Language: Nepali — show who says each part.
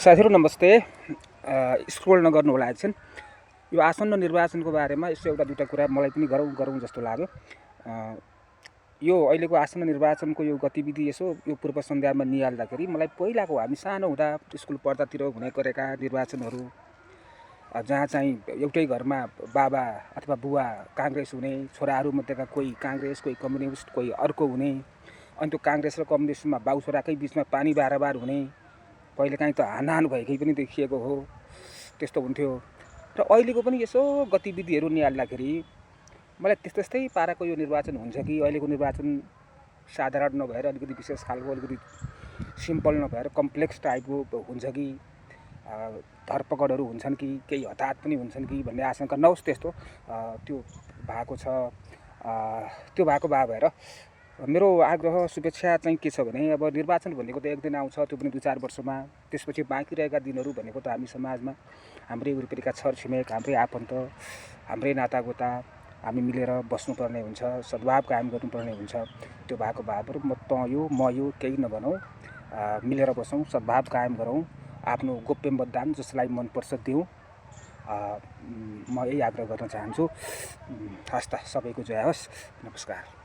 Speaker 1: साथीहरु नमस्ते। स्क्रोल नगर्नु होला एकछिन। यो आसन्न निर्वाचनको बारेमा यसो एउटा दुईटा कुरा मलाई पनि गरौँ जस्तो लाग्यो। यो अहिलेको आसन्न निर्वाचनको यो गतिविधि यसो यो पूर्व सन्ध्यामा निहाल्दाखेरि मलाई पहिलाको हामी सानो हुँदा स्कुल पढ्दातिर हुने गरेका निर्वाचनहरू, जहाँ चाहिँ एउटै घरमा बाबा अथवा बुवा कांग्रेस हुने, छोराहरू मध्येका कोही कांग्रेस, कोही कम्युनिस्ट, कोही अर्को हुने, अनि त्यो कांग्रेस र कम्युनिस्टमा बाउ छोराकै बिचमा पानी बारबार हुने, कहिलेकाहीँ त हानहान भएकै पनि देखिएको हो। त्यस्तो हुन्थ्यो। र अहिलेको पनि यसो गतिविधिहरू निहाल्दाखेरि मलाई त्यस्तै पाराको यो निर्वाचन हुन्छ कि अहिलेको निर्वाचन साधारण नभएर अलिकति विशेष खालको, अलिकति सिम्पल नभएर कम्प्लेक्स टाइपको हुन्छ कि, धरपकडहरू हुन्छन् कि, केही हताहत पनि हुन्छन् कि भन्ने आशंका नहोस् त्यस्तो। त्यो भएको छ। त्यो भएको भएर मेरो आग्रह शुभेच्छा चाहिँ के छ भने, अब निर्वाचन भनेको त एक दिन आउँछ, त्यो पनि 2-4 वर्षमा। त्यसपछि बाँकी रहेका दिनहरू भनेको त हामी समाजमा हाम्रै वरिपरिका छरछिमेक, हाम्रै आफन्त, हाम्रै नातागोता हामी मिलेर बस्नुपर्ने हुन्छ, सद्भाव कायम गर्नुपर्ने हुन्छ। त्यो भएको भएर म यो केही नभनौँ, मिलेर बसौँ, सद्भाव कायम गरौँ, आफ्नो गोप्य मतदान जसलाई मनपर्छ दिउँ। म यही आग्रह गर्न चाहन्छु। हस्त सबैको जय होस्। नमस्कार।